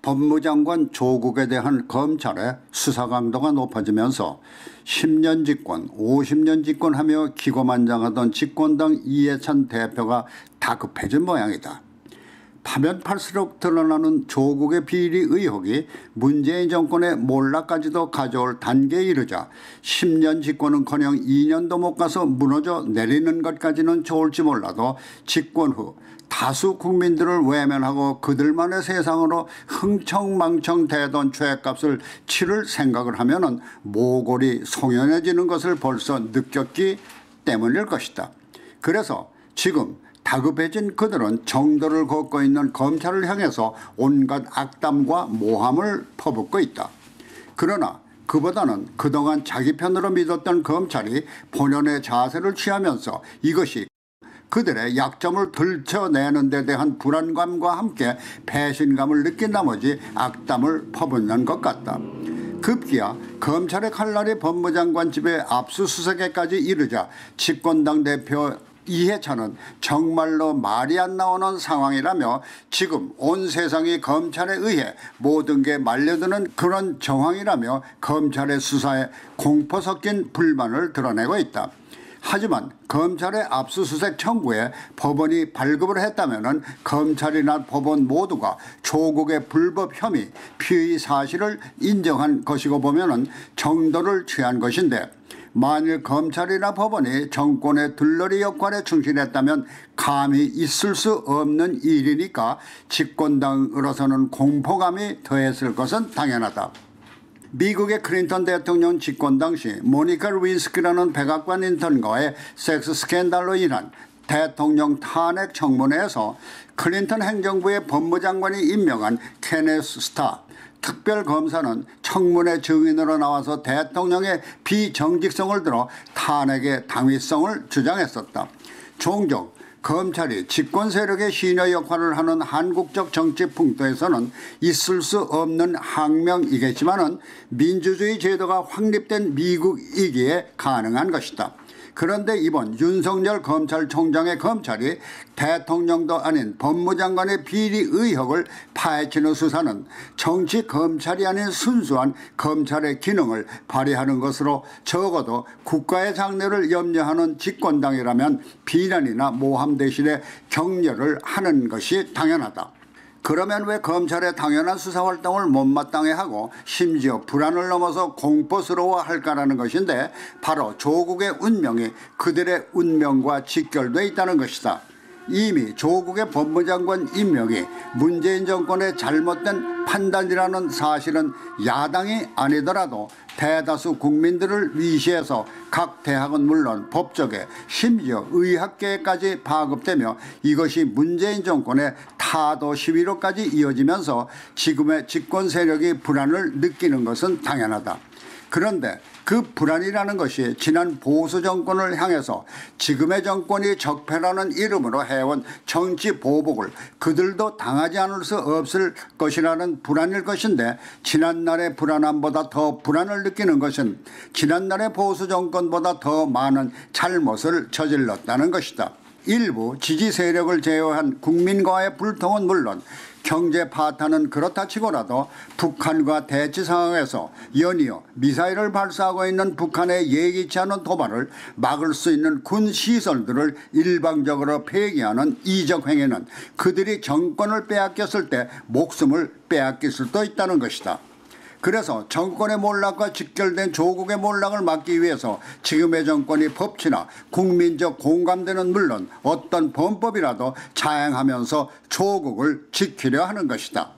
법무장관 조국에 대한 검찰의 수사 강도가 높아지면서 10년 집권, 50년 집권하며 기고만장하던 집권당 이해찬 대표가 다급해진 모양이다. 파면 팔수록 드러나는 조국의 비리 의혹이 문재인 정권의 몰락까지도 가져올 단계에 이르자 10년 집권은커녕 2년도 못 가서 무너져 내리는 것까지는 좋을지 몰라도 집권 후 다수 국민들을 외면하고 그들만의 세상으로 흥청망청 대던 죄값을 치를 생각을 하면은 모골이 송연해지는 것을 벌써 느꼈기 때문일 것이다. 그래서 지금 다급해진 그들은 정도를 걷고 있는 검찰을 향해서 온갖 악담과 모함을 퍼붓고 있다. 그러나 그보다는 그동안 자기 편으로 믿었던 검찰이 본연의 자세를 취하면서 이것이 그들의 약점을 들춰내는 데 대한 불안감과 함께 배신감을 느낀 나머지 악담을 퍼붓는 것 같다. 급기야 검찰의 칼날이 법무장관 집에 압수수색에까지 이르자 집권당 대표 이해찬은 정말로 말이 안 나오는 상황이라며 지금 온 세상이 검찰에 의해 모든 게 말려드는 그런 정황이라며 검찰의 수사에 공포 섞인 불만을 드러내고 있다. 하지만 검찰의 압수수색 청구에 법원이 발급을 했다면 검찰이나 법원 모두가 조국의 불법 혐의, 피의 사실을 인정한 것이고 보면 정도를 취한 것인데 만일 검찰이나 법원이 정권의 들러리 역할에 충실했다면 감히 있을 수 없는 일이니까 집권당으로서는 공포감이 더했을 것은 당연하다. 미국의 클린턴 대통령 집권 당시 모니카 루인스키라는 백악관 인턴과의 섹스 스캔들로 인한 대통령 탄핵 청문회에서 클린턴 행정부의 법무장관이 임명한 케네스 스타 특별검사는 청문회 증인으로 나와서 대통령의 비정직성을 들어 탄핵의 당위성을 주장했었다. 종종 검찰이 집권 세력의 시녀 역할을 하는 한국적 정치 풍토에서는 있을 수 없는 항명이겠지만 민주주의 제도가 확립된 미국이기에 가능한 것이다. 그런데 이번 윤석열 검찰총장의 검찰이 대통령도 아닌 법무장관의 비리 의혹을 파헤치는 수사는 정치 검찰이 아닌 순수한 검찰의 기능을 발휘하는 것으로 적어도 국가의 장래를 염려하는 집권당이라면 비난이나 모함 대신에 격려를 하는 것이 당연하다. 그러면 왜 검찰의 당연한 수사활동을 못마땅해 하고 심지어 불안을 넘어서 공포스러워할까라는 것인데 바로 조국의 운명이 그들의 운명과 직결되어 있다는 것이다. 이미 조국의 법무장관 임명이 문재인 정권의 잘못된 판단이라는 사실은 야당이 아니더라도 대다수 국민들을 위시해서 각 대학은 물론 법조계 심지어 의학계까지 파급되며 이것이 문재인 정권의 타도 시위로까지 이어지면서 지금의 집권 세력이 불안을 느끼는 것은 당연하다. 그런데 그 불안이라는 것이 지난 보수 정권을 향해서 지금의 정권이 적폐라는 이름으로 해온 정치 보복을 그들도 당하지 않을 수 없을 것이라는 불안일 것인데 지난날의 불안함보다 더 불안을 느끼는 것은 지난날의 보수 정권보다 더 많은 잘못을 저질렀다는 것이다. 일부 지지 세력을 제어한 국민과의 불통은 물론 경제 파탄은 그렇다 치고라도 북한과 대치 상황에서 연이어 미사일을 발사하고 있는 북한의 예기치 않은 도발을 막을 수 있는 군 시설들을 일방적으로 폐기하는 이적 행위는 그들이 정권을 빼앗겼을 때 목숨을 빼앗길 수도 있다는 것이다. 그래서 정권의 몰락과 직결된 조국의 몰락을 막기 위해서 지금의 정권이 법치나 국민적 공감대는 물론 어떤 범법이라도 자행하면서 조국을 지키려 하는 것이다.